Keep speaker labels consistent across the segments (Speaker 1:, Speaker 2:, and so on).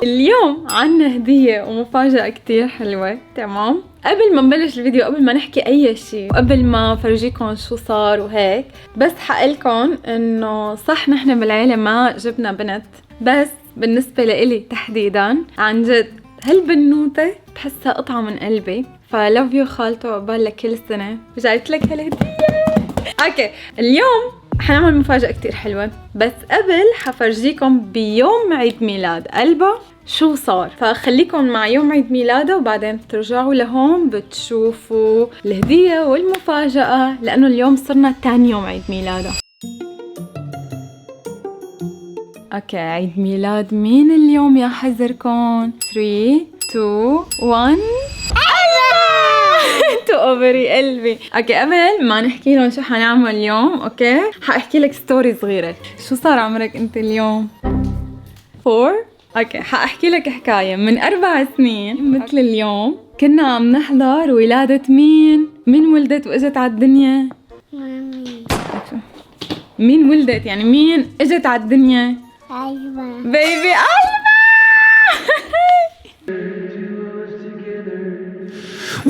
Speaker 1: اليوم عنا هدية ومفاجأة كتير حلوة. تمام، قبل ما نبلش الفيديو، قبل ما نحكي اي شيء، وقبل ما فرجيكم شو صار وهيك، بس حقلكم انه صح نحن بالعيلة ما جبنا بنت، بس بالنسبة لإلي تحديدا عن جد هالبنوتة بحسها قطعة من قلبي. فلوف يو خالته، عقبال لكل سنة جايبت لك هالهدية. اوكي، اليوم حنعمل مفاجأة كتير حلوة، بس قبل حفرجيكم بيوم عيد ميلاد قلبة شو صار. فخليكم مع يوم عيد ميلاده وبعدين بترجعوا لهون بتشوفوا الهدية والمفاجأة، لأنه اليوم صرنا تاني يوم عيد ميلاده. اوكي، عيد ميلاد مين اليوم يا حذركم؟ 3 2 1 تو اوفري قلبي. اوكي، قبل ما نحكي لهم شو حنعمل اليوم، اوكي حاحكي لك ستوري صغيره. شو صار عمرك انت اليوم؟ 4. اوكي، حاحكي لك حكايه. من 4 سنين مثل اليوم كنا عم نحضر ولاده مين ولدت واجت على الدنيا؟
Speaker 2: مامي.
Speaker 1: مين ولدت يعني مين اجت على الدنيا؟
Speaker 2: أيوة.
Speaker 1: بيبي قلبة.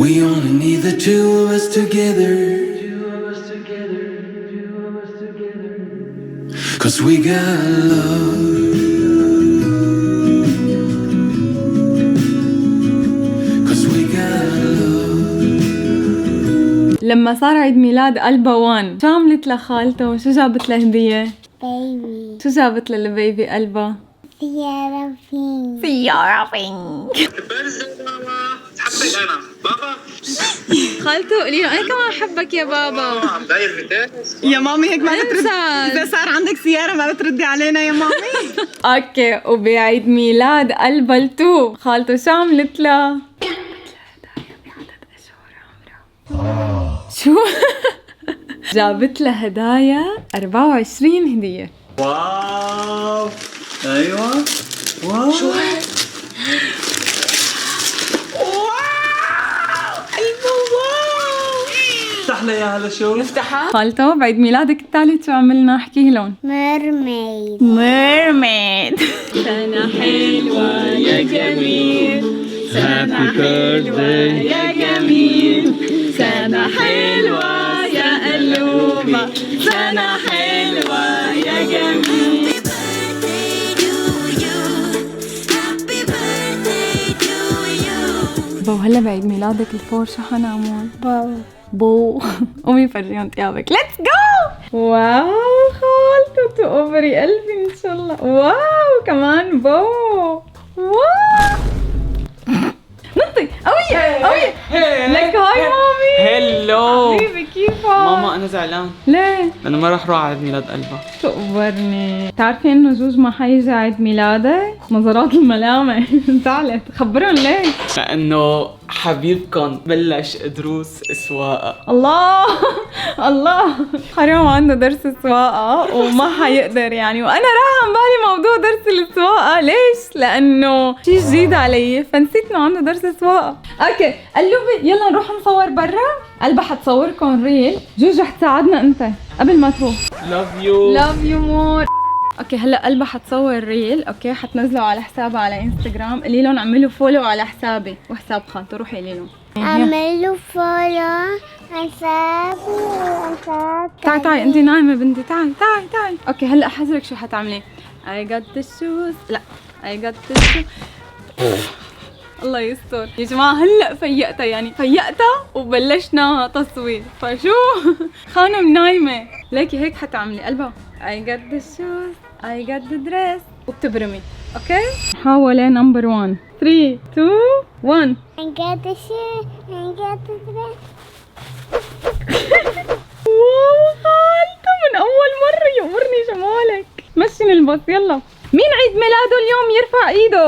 Speaker 3: We only need the two of us together. 'Cause we got love. 'Cause we got love.
Speaker 1: لما صار عيد ميلاد قلبة 1، شو عملت لخالته؟ شو جابت له هدية؟
Speaker 2: بيبي.
Speaker 1: شو جابت للبيبي قلبة؟
Speaker 2: سيارة بينك.
Speaker 1: سيارة بينك.
Speaker 4: حبك انا بابا.
Speaker 1: خالته قولي له انا كمان احبك يا بابا.
Speaker 4: عم داير فتاس
Speaker 5: يا مامي هيك ما بترد. إذا صار عندك سيارة ما بتردي علينا يا مامي.
Speaker 1: اوكي، وبعيد ميلاد قلبة 2 خالته شو عملت له؟ شو؟ جابت له هدايا 24 هدية.
Speaker 3: واو. ايوه. واو. شو هاد؟ افتح لي اياها لشوف.
Speaker 1: افتحها. خالته بعيد ميلادك الثالث شو عملنا؟ احكي لهم.
Speaker 2: ميرميد.
Speaker 1: ميرميد. سنة حلوة يا جميل، سنة حلوة يا جميل، سنة حلوة يا قلوبة، سنة حلوة يا جميل. بو هلا بعيد ميلادك الفور شو حنعمل؟ بو قومي فرجيهم ثيابك. ليتس جو. واو خالته تو اوفري قلبي ان شاء الله. واو كمان بو. واو نطي قوية لك. هاي مامي.
Speaker 5: هلو
Speaker 1: حبيبي كيفك؟
Speaker 5: ماما انا زعلان
Speaker 1: ليه؟
Speaker 5: لانه ما راح اروح على عيد ميلاد قلبها.
Speaker 1: تقبرني. بتعرفي انه جوج ما حيجي عيد ميلادي؟ نظرات الملامة. زعلت. خبرهم ليه؟
Speaker 5: لانه حبيبكم بلش دروس سواقه.
Speaker 1: الله الله، حرام عنده درس سواقة وما حيقدر يعني. وانا راح عن بالي موضوع درس السواقة. ليش؟ لانه شيء جديد علي فنسيت انه عنده درس سواقة. اوكي قلوبي يلا نروح نصور برا. قلبة حتصوركم ريل. جوجو حتساعدنا انت قبل ما تروح.
Speaker 5: لاف يو.
Speaker 1: لاف يو مور. اوكي هلا قلبة حتصور ريل. اوكي حتنزله على حسابها على انستغرام. قولي لهم اعملوا فولو على حسابي وحساب خالته. روحي قولي لهم
Speaker 2: اعملوا فولو حسابي وحساب.
Speaker 1: تعي انت نايمة بنتي. تعي. اوكي هلا حذرك شو حتعملي. I got the shoes. لا I got the shoes. الله يستر يا جماعة. هلا فيقتها يعني فيقتها وبلشنا تصوير. فشو خانم نايمة ليكي هيك حتعملي. قلبها I got the shoes I got the dress وبتبرمي. اوكي محاولة نمبر 1. 3 2 1.
Speaker 2: I got the shoe, I got the dress.
Speaker 1: واو خالته من أول مرة يأمرني جمالك. مشي نلبس يلا. مين عيد ميلاده اليوم يرفع ايده؟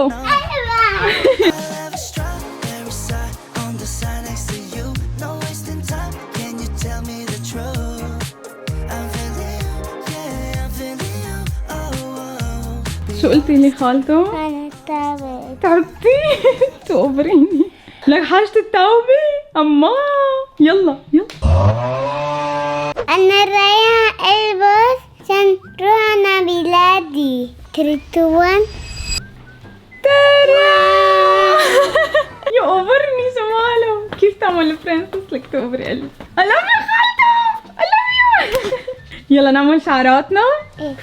Speaker 1: شو قلتي لي خالته؟
Speaker 2: أنا تعبت.
Speaker 1: تعبتي؟ تقبريني. لك حاجة التوبة؟ أما يلا.
Speaker 2: أنا رايحة ألبس عشان روح على بلادي. 3 2 1.
Speaker 1: اكتوبر قلبي. I love you خالته. I love you. يلا نعمل شعراتنا.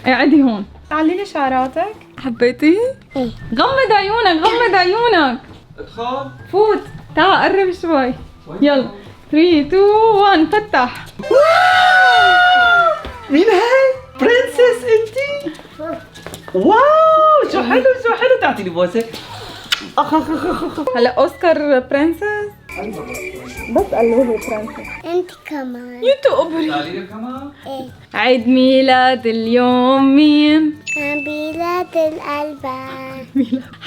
Speaker 1: اقعدي هون. تعالي لي شعراتك. حبيتي؟
Speaker 2: ايه.
Speaker 1: غمض عيونك غمض عيونك.
Speaker 6: ادخل.
Speaker 1: فوت. تعال قرب شوي. يلا 3 2 1 فتح.
Speaker 6: مين هاي؟ برنسس انتي؟ واو شو حلو شو حلو، تعطي لي بوسه.
Speaker 1: هلا اوسكار برنسس. بس قلوبي برنسس.
Speaker 2: انت كمان.
Speaker 1: يوتيوبري.
Speaker 6: تعالي لي كمان.
Speaker 2: ايه.
Speaker 1: عيد ميلاد اليوم مين؟
Speaker 2: بلاد الألبان.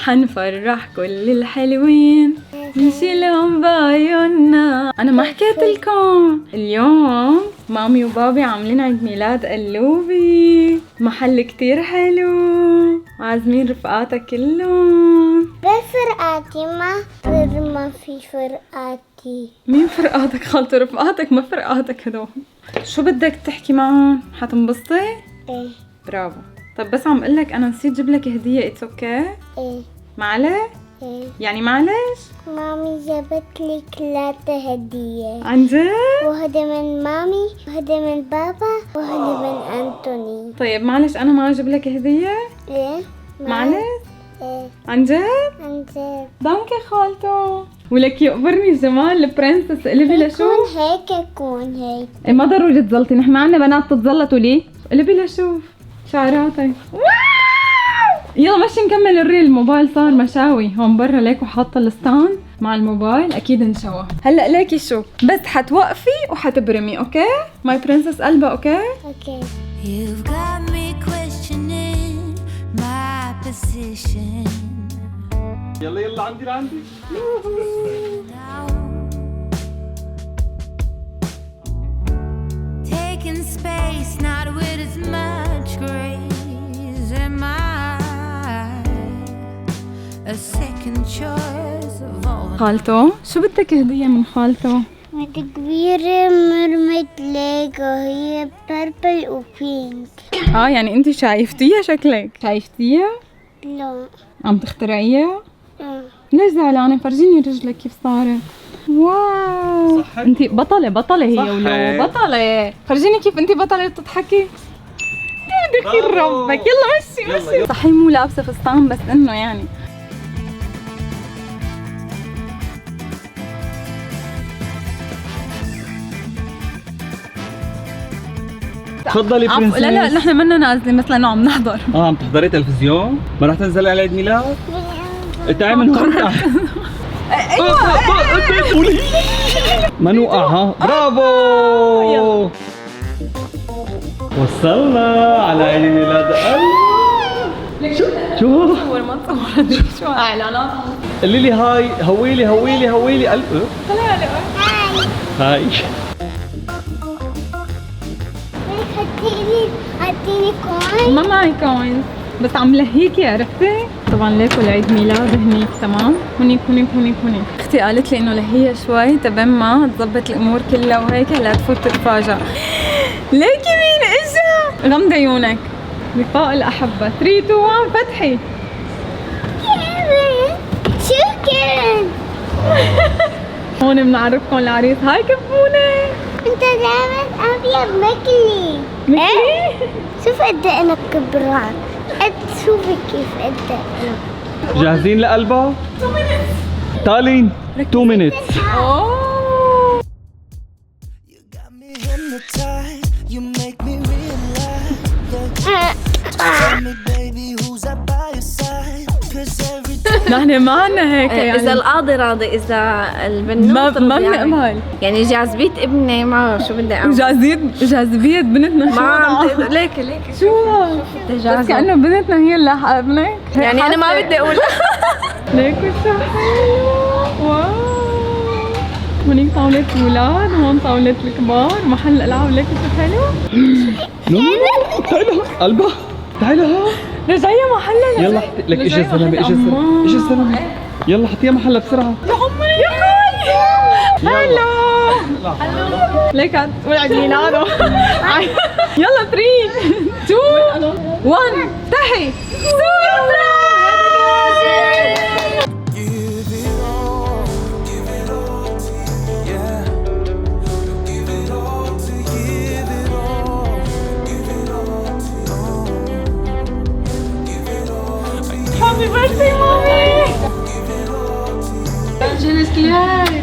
Speaker 1: حنفرح كل الحلوين نشيلهم بعيوننا. انا ما حكيت لكم اليوم مامي وبابي عاملين عيد ميلاد قلوبي، محل كتير حلو، عازمين رفقاتك كلهم.
Speaker 2: بس فرقاتي ما في فرقاتي.
Speaker 1: مين فرقاتك خالته؟ رفقاتك ما فرقاتك هدول. شو بدك تحكي معهم؟ حتنبسطي؟
Speaker 2: ايه.
Speaker 1: برافو. طب بس عم قلك انا نسيت جيب لك هديه. اتس اوكي؟
Speaker 2: ايه.
Speaker 1: معلش؟
Speaker 2: ايه.
Speaker 1: يعني معلش؟
Speaker 2: مامي جابت لي 3 هدية.
Speaker 1: عن جد؟
Speaker 2: واحدة من مامي، واحدة من بابا، واحدة من أنتوني.
Speaker 1: طيب معلش انا ما اجيب لك هديه؟
Speaker 2: ايه.
Speaker 1: معلش؟
Speaker 2: ايه.
Speaker 1: عن جد؟
Speaker 2: عن جد.
Speaker 1: دانكي خالته. ولك يقبرني الجمال البرنسس. قلبي لشوف.
Speaker 2: يكون هيك يكون هيك.
Speaker 1: إيه ما ضروري تزلطي، نحن ما عنا بنات تتزلطوا ليه؟ قلبي لشوف شعراتك. واو! يلا مشي نكمل الريل. الموبايل صار مشاوي هون برا ليكو حاطه الستاند مع الموبايل اكيد انشوى. هلا ليكي شو بس حتوقفي وحتبرمي. اوكي ماي برنسس قلبها. اوكي
Speaker 2: اوكي.
Speaker 7: You've got me questioning my position.
Speaker 6: يلا يلا عندي لعندي.
Speaker 7: Taking space, not with as much grace. Am I a second choice of all?
Speaker 1: خالته شو بدك هديه من خالته؟
Speaker 2: هذه كبيرة مرمت ليجو، هي بيربل وبينك.
Speaker 1: يعني انت شايفتيها شكلك؟ شايفتيها؟
Speaker 2: لا.
Speaker 1: عم تخترعيها؟
Speaker 6: ليش
Speaker 1: زعلانة؟ فرجيني رجلك كيف صارت. واو
Speaker 6: صحت؟
Speaker 1: انت بطلة هي
Speaker 6: صحت.
Speaker 1: ولو بطلة. فرجيني كيف انت بطلة بتضحكي. دخيل
Speaker 6: برافو.
Speaker 1: ربك. يلا
Speaker 6: يلا،
Speaker 1: مشي
Speaker 6: يلا.
Speaker 1: صحيح مو لابسة فستان بس انه يعني
Speaker 6: تفضلي برنسس.
Speaker 1: لا نحن منا نازلين مثل انه عم نحضر.
Speaker 6: عم تحضري تلفزيون؟ ما رح تنزلي على عيد ميلاد؟ تعي من هون. ايوه ما نوقع. ها برافو. وصلنا على عيد ميلاد شو
Speaker 1: صور ما تصور. شو اعلانات.
Speaker 6: قولي لي هاي. هويلي قلب. هاي
Speaker 2: حطيني كوين.
Speaker 1: ما معي كوينز بس عم لهيكي عرفتي؟ طبعا ليكو العيد ميلاد هنيك تمام. هنيك اختي قالت لي انه لهيها شوي تبين ما تظبط الامور كلها وهيك لا تفوت تتفاجئ. ليكي مين اجا؟ غمضي عيونك. لقاء الاحبه. 3 2 1 فتحي.
Speaker 2: شكرا.
Speaker 1: هون بنعرفكم العريس. هاي كفونه.
Speaker 2: انت لابس ابيض مكلي.
Speaker 1: مثلي؟
Speaker 2: شوف قد ايه انا كبران. شوفي كيف قد ايه.
Speaker 6: جاهزين لقلبها؟ تالين 2 minutes.
Speaker 1: اوه
Speaker 3: You got me hypnotized. You make me realize that. Tell me, baby, who's up by your side? 'Cause every time.
Speaker 1: نحن ما عنا هيك يعني.
Speaker 5: اذا القاضي راضي، اذا البنوت
Speaker 1: ما
Speaker 5: راضي يعني.
Speaker 1: بنقبل.
Speaker 5: يعني جاذبيه ابني ما شو بدي اعمل.
Speaker 1: جاذبية بنتنا شو
Speaker 5: ما عم
Speaker 1: وضعها؟
Speaker 5: تقدر. ليك
Speaker 1: شو بس
Speaker 5: تجاذب.
Speaker 1: كأنه بنتنا هي اللي حق ابنك.
Speaker 5: يعني انا ما بدي اقول.
Speaker 1: ليك شو حلو. واو هونيك طاولة الولاد، هون طاولة الكبار، محل العاب. ليك شو حلو.
Speaker 6: تعي لها قلبها. تعي لها.
Speaker 1: رجعية محلها.
Speaker 6: يلا لك اجى الزلمه. يلا حطيها محلها بسرعه.
Speaker 1: هلو ليك تقول عيد ميلاده. يلا 3 2 1 تحي.
Speaker 3: Give it all to you, yeah.
Speaker 1: هابي بيرثدي مامي.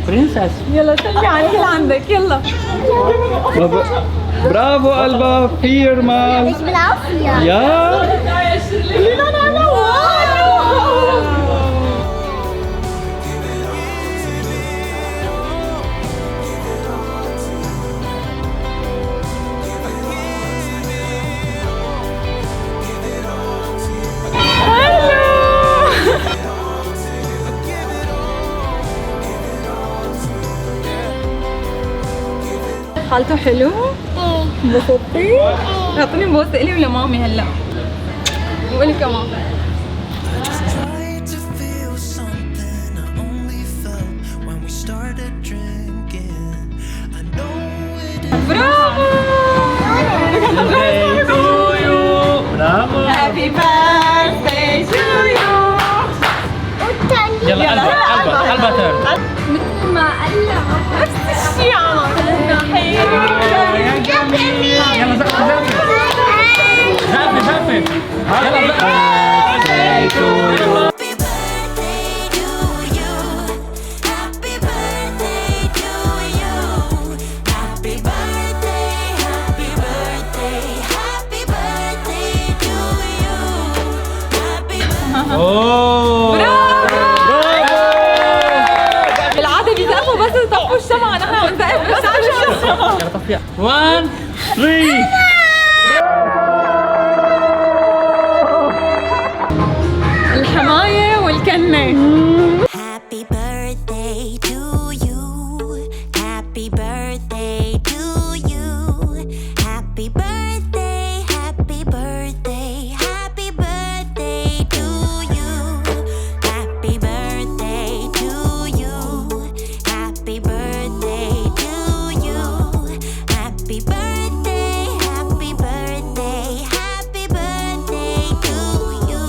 Speaker 6: برنسس.
Speaker 1: يلا سلمي على اللي عندك يلا.
Speaker 6: برافو قلبة فيرمال.
Speaker 2: مش بالعافية.
Speaker 6: يا
Speaker 1: خالته حلو؟
Speaker 2: ايه.
Speaker 1: انبسطتي؟ اعطيني بوسه الي ولا مامي هلا؟ وإلي كمان.
Speaker 3: Tried to feel something I only felt when we started drinking. I know it is.
Speaker 1: برافو!
Speaker 6: برافو.
Speaker 1: هابي بيرثدي تو يو.
Speaker 6: يلا قلبة قلبة تيرن.
Speaker 1: مثل ما قلع نفس الشيء عملنا. حلو.
Speaker 6: يا جميل. يلا زقفي زقفي. يلا
Speaker 7: Happy birthday to you. Happy birthday to you. Happy birthday, happy birthday, happy birthday to you. Happy birthday.
Speaker 6: اوه.
Speaker 1: بالعادة بيزقفوا بس يطفوا الشمعة، نحن بنزقف بس على الشمعة.
Speaker 6: 1 3.
Speaker 1: الحماية والكنة.
Speaker 7: Happy birthday to you. Happy birthday to you. Happy birthday, happy birthday, happy birthday to you. Happy birthday to you. Happy birthday to you. Happy birthday, happy birthday, happy birthday to you.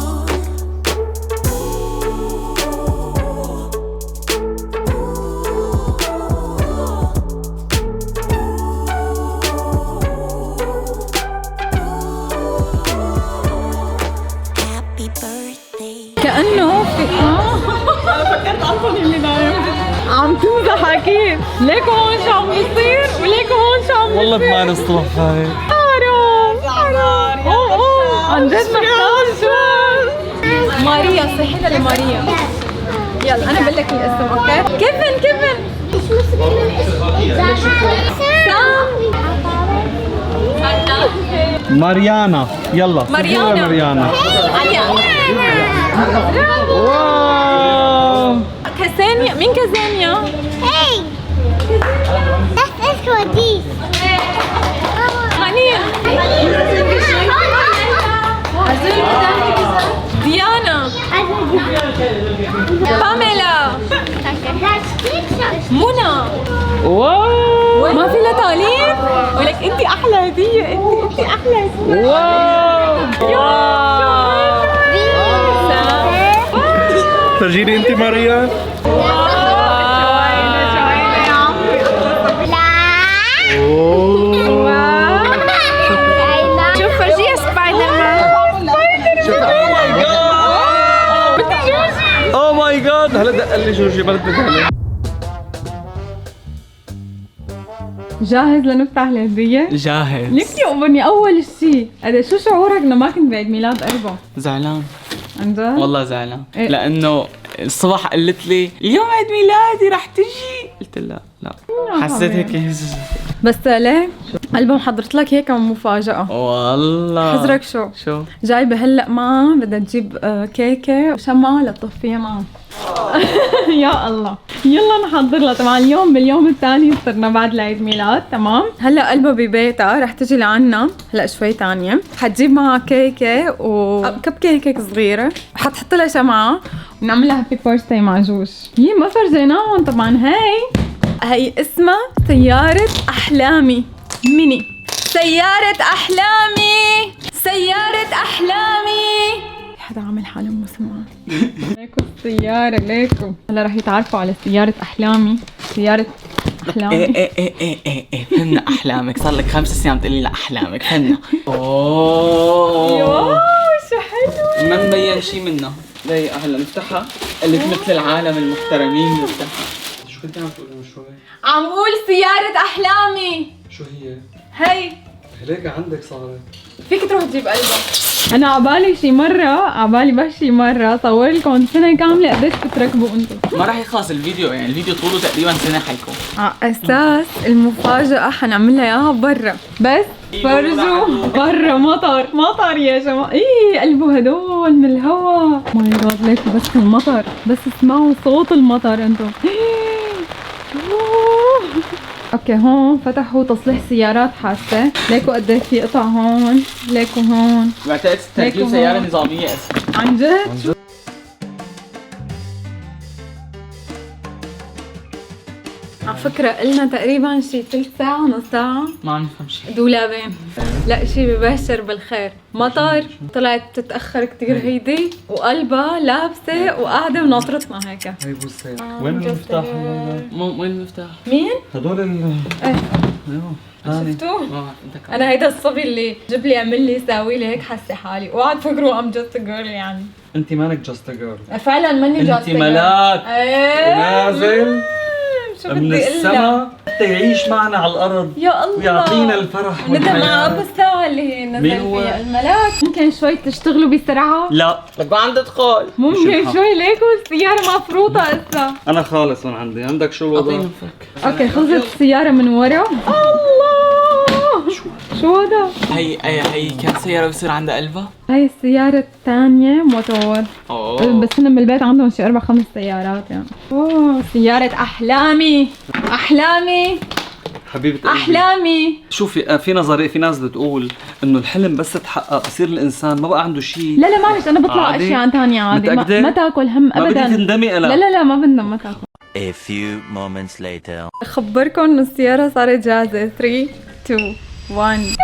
Speaker 7: Happy birthday.
Speaker 1: كأنه في أنا فكرت أنطوني اللي نايم. عم تمزح أكيد. ليكو هون شو عم بيصير وليكو هون شو عم بيصير.
Speaker 6: والله بما نصطلح هاي.
Speaker 1: حرام. أوه عن جد محتاج شو. ماريا صحينا لماريا. يلا أنا بقول لك الاسم أوكي. كيفن.
Speaker 6: ماريانا. يلا.
Speaker 1: ماريانا.
Speaker 6: ماريانا.
Speaker 1: عليا.
Speaker 6: واو.
Speaker 1: كازانيا. مين كازانيا؟
Speaker 2: Hey. Das ist für dich.
Speaker 1: مانيا. ديانا. باميلا. منى.
Speaker 6: واو.
Speaker 1: ما في لها تعليق؟ ولك انت احلى هديه. انت احلى هديه.
Speaker 6: واو. فرجيني انت ماريا.
Speaker 2: شوف فرجيها سبايدر مان.
Speaker 6: اوه ماي جاد. هلا دق لي جورجي بدك هلا.
Speaker 1: جاهز لنفتح الهديه؟
Speaker 6: جاهز.
Speaker 1: ليك تقبرني اول شيء. شو شعورك لما كنت بعيد ميلاد قربه؟
Speaker 8: زعلان
Speaker 1: عن جد؟
Speaker 8: والله زعلان
Speaker 1: إيه؟
Speaker 8: لانه الصبح قالت لي اليوم عيد ميلادي رح تجي، قلت لها لا حسيت هيك
Speaker 1: بس ليه؟ قلبه محضرت لك هيك مفاجأة.
Speaker 8: والله.
Speaker 1: حذرك شو جايبة هلا معها بدها تجيب كيكة وشمعة لتطفيها معها. يا الله. يلا نحضر لها. طبعا اليوم باليوم الثاني صرنا بعد العيد ميلاد. تمام. هلا قلبها ببيتها رح تجي لعنا هلا شوي تانية. حتجيب معها كيكة وكب كيكة صغيرة وحتحط لها شمعة ونعملها هابي بيرثداي مع جوج. ما فرجيناهم طبعا. هي اسمها سيارة أحلامي ميني. سيارة أحلامي. سيارة أحلامي. حدا عامل حاله مو سمعان. ليكو السيارة ليكو. هلا رح يتعرفوا على سيارة أحلامي. سيارة أحلامي.
Speaker 8: ايه فهمنا احلامك. صار لك 5 سنين عم تقولي لنا احلامك. فهمنا. اوه
Speaker 1: واو شو حلو.
Speaker 8: ما مبين شي منه. دقيقة هلا نفتحها. قلت مثل العالم المحترمين نفتحها.
Speaker 6: شو كنت عم تقولي من شوي؟
Speaker 1: عم قول سيارة أحلامي.
Speaker 6: شو هي؟
Speaker 1: هي
Speaker 6: هيك عندك صارت.
Speaker 1: فيك تروح تجيب قلبها. أنا عبالي شي مرة، بس شي مرة صور لكم سنة كاملة قديش بتركبوا أنتم.
Speaker 8: ما راح يخلص الفيديو، يعني الفيديو طوله تقريبا سنة حيكون.
Speaker 1: على أساس المفاجأة حنعملها إياها برا، بس فرجوا برا مطر يا جماعة. إيه قلبوا هدول من الهوا. ماي جاد ليكوا بس المطر، بس اسمعوا صوت المطر أنتم. اوكي هون فتحوا تصليح سيارات حاسه، ليكوا قد ايه في قطع هون، ليكوا هون.
Speaker 8: بعتقد تركيب سيارة نظامية اسمها.
Speaker 1: عن جد؟ على فكرة قلنا تقريبا شي ثلث ساعة نص ساعة.
Speaker 8: ما عم نفهم شيء.
Speaker 1: دولابين. لا شي ببشر بالخير. مطر طلعت تتأخر كتير هيدي، وقلبها لابسة وقاعدة وناطرتنا هيك.
Speaker 6: هي بوسه. وين المفتاح؟
Speaker 8: وين المفتاح؟
Speaker 1: مين؟
Speaker 6: هدول
Speaker 1: ايه
Speaker 6: ايوه
Speaker 1: شفتوه؟
Speaker 8: انت
Speaker 1: انا هيدا الصبي اللي جيب لي يعمل لي يساوي لي هيك حسي حالي، وقعد فكروا ام جاست جيرل يعني.
Speaker 6: انت مانك جاست جيرل،
Speaker 1: فعلا ماني جاست
Speaker 6: انت ملاك
Speaker 1: ايه
Speaker 6: نازل
Speaker 1: شو
Speaker 6: من
Speaker 1: بدي اقول لك؟
Speaker 6: السما يعيش معنا على الارض
Speaker 1: يا الله
Speaker 6: ويعطينا الفرح
Speaker 1: ندم مع
Speaker 6: والحياه.
Speaker 1: ابو الساعة اللي هي
Speaker 6: مين
Speaker 1: نزل
Speaker 6: هو؟
Speaker 1: فيها الملاك. ممكن شوي تشتغلوا بسرعة؟
Speaker 6: لا
Speaker 8: لك ما عم تدخل.
Speaker 1: ممكن شوي ليكوا السيارة مفروطة هسه.
Speaker 6: انا خالص من عندي. عندك شو الوضع؟
Speaker 8: اعطيني فك.
Speaker 1: اوكي خلصت السيارة من ورا. الله شو هذا؟
Speaker 8: هي كان سيارة بصير عندها قلبها؟
Speaker 1: هاي السيارة الثانية موتور.
Speaker 8: اوه
Speaker 1: بس هن بالبيت عندهم شي 4-5 سيارات يعني. اوه سيارة احلامي
Speaker 6: حبيبة قلبي.
Speaker 1: احلامي.
Speaker 6: شوفي في نظرية، في ناس بتقول انه الحلم بس تحقق يصير الانسان ما بقى عنده شيء.
Speaker 1: لا معلش انا بطلع
Speaker 6: عادي؟
Speaker 1: اشياء ثانية عادي.
Speaker 6: متأكدة؟
Speaker 1: ما تاكل هم
Speaker 6: ما
Speaker 1: ابدا.
Speaker 6: بدي تندمي انا.
Speaker 1: لا ما بدنا ما تاكل.
Speaker 9: A few moments later.
Speaker 1: اخبركم انه السيارة صارت جاهزة. 3 2 1 لك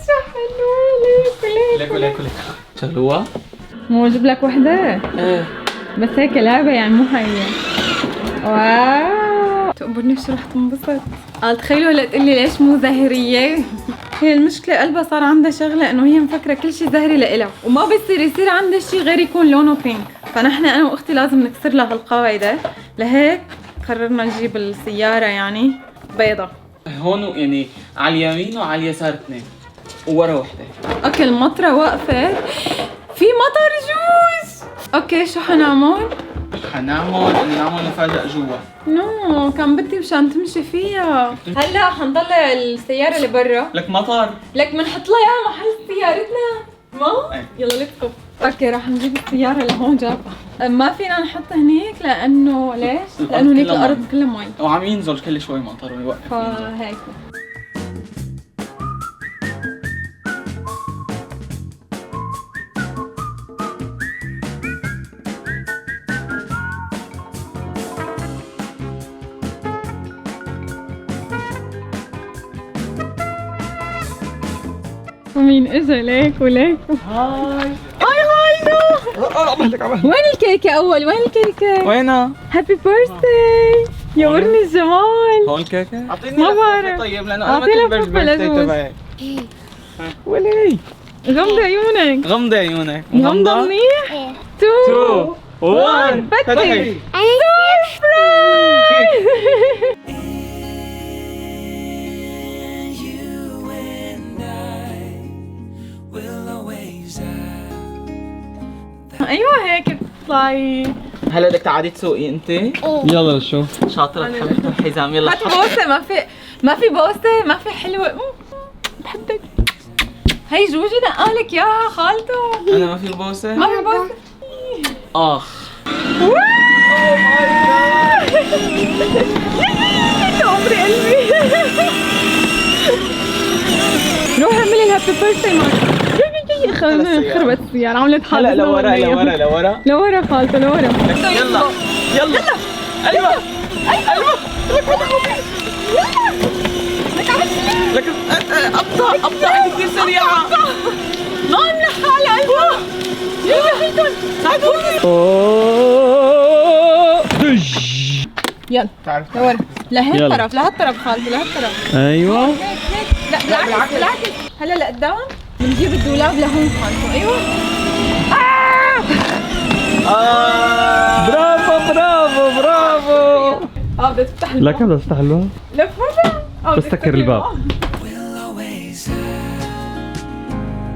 Speaker 1: شو حلوة.
Speaker 8: ليكو شغلوها؟
Speaker 1: مو اجيب لك وحدة
Speaker 8: ايه
Speaker 1: بس هيك لعبة يعني مو حقيقية. واو تقبرني شو رح تنبسط. تخيلوا هلا تقلي ليش مو زهرية. هي المشكلة قلبها صار عندها شغلة انه هي مفكرة كل شي زهري لإلها، وما بصير يصير عندها شي غير يكون لونه بينك. فنحن انا واختي لازم نكسر لها هالقاعدة، لهيك قررنا نجيب السيارة يعني بيضة.
Speaker 8: هون يعني على اليمين وعلى اليسار اثنين وورا وحده.
Speaker 1: اوكي المطرة واقفة، في مطر جوز. اوكي شو حنعمل؟
Speaker 8: نعمل مفاجأة جوا.
Speaker 1: نو كان بدي مشان تمشي فيها. هلا حنطلع السيارة اللي برا.
Speaker 8: لك مطر.
Speaker 1: لك بنحط لها اياها محل سيارتنا. ما؟
Speaker 8: ايه.
Speaker 1: يلا ليتس جو. اوكي راح نجيب السيارة لهون جابها. ما فينا نحطها هنيك لانه ليش؟ لانه هنيك الارض كلها مي.
Speaker 8: وعم ينزل كل شوي مطر ويوقف.
Speaker 1: فهيك. مين اجا ليك
Speaker 8: هاي
Speaker 1: وين الكيكة أول؟ وين الكيكة؟
Speaker 8: وينها؟
Speaker 1: هابي بيرثداي يورني الجمال.
Speaker 8: هون كيكة؟ اعطيني
Speaker 1: ما
Speaker 8: لفة
Speaker 1: بعرف.
Speaker 8: طيب لانه انا
Speaker 1: أعطيني
Speaker 8: ما
Speaker 1: لفة
Speaker 8: تبرج
Speaker 1: لجوز.
Speaker 8: تبعي. ولي
Speaker 1: غمضي عيونك.
Speaker 8: غمضي عيونك.
Speaker 1: مغمضة منيح؟
Speaker 2: ايه
Speaker 1: 2
Speaker 8: 1
Speaker 1: فتحي. ايوه هيك بتطلعي.
Speaker 8: هلا بدك تعالي تسوقي انت؟
Speaker 6: يلا نشوف.
Speaker 8: شاطرة حبيبة الحزام. يلا
Speaker 1: هات بوسة. ما في بوسة. ما في حلوة. بحبك. هي جوجي نقالك ياها خالته.
Speaker 8: انا ما في بوسة؟
Speaker 1: ما في بوسة.
Speaker 8: اخ
Speaker 1: عمري قلبي. روح اعملي الهابي بيرثداي مارك. خربت السيارة عملت حادثة.
Speaker 8: هلا لورا
Speaker 1: خالته لورا.
Speaker 8: يلا ايوه لك ابطأ انت كثير سريعة.
Speaker 1: ما ملحقة على قلبها. يلا هيكم ساعدوني. يلا لورا لهالطرف لهالطرف خالتي لهالطرف.
Speaker 6: ايوه
Speaker 1: لا بالعكس. هلا لقدام بنجيب الدولاب لهون خالته. ايوه بدها تفتح الباب.
Speaker 6: لا كم بدها تفتح الباب؟
Speaker 1: لك مرة
Speaker 6: بس سكر الباب.
Speaker 3: We'll always have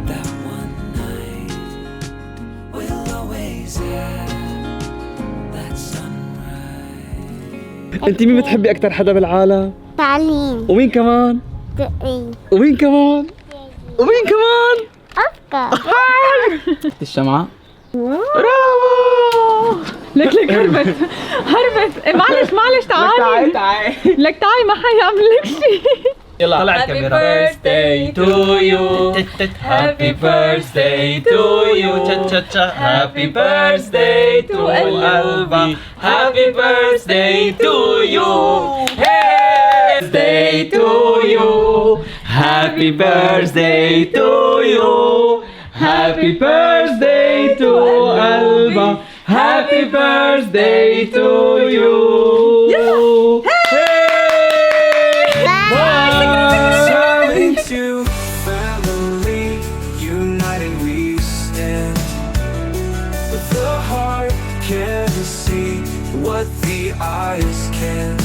Speaker 3: that one night. We'll always have that sunrise.
Speaker 6: انت مين بتحبي اكثر حدا بالعالم؟
Speaker 2: تعليم
Speaker 6: ومين كمان؟
Speaker 2: دقيق
Speaker 6: ومين كمان؟ ومين كمان؟
Speaker 2: أفكار
Speaker 8: الشمعة.
Speaker 1: لك هربت إيه معلش تعالي
Speaker 8: تعالي.
Speaker 1: لك تعالي ما حيعمل لك شيء.
Speaker 8: يلا طلع
Speaker 1: Happy
Speaker 8: الكاميرا.
Speaker 1: birthday
Speaker 8: to you. Happy birthday to you. Happy birthday to قلبي. Happy birthday to you. Birthday to you. Happy birthday to you. Happy birthday to قلبي. Happy birthday to you.
Speaker 3: Into family, united we stand. With the heart can see what the eyes can.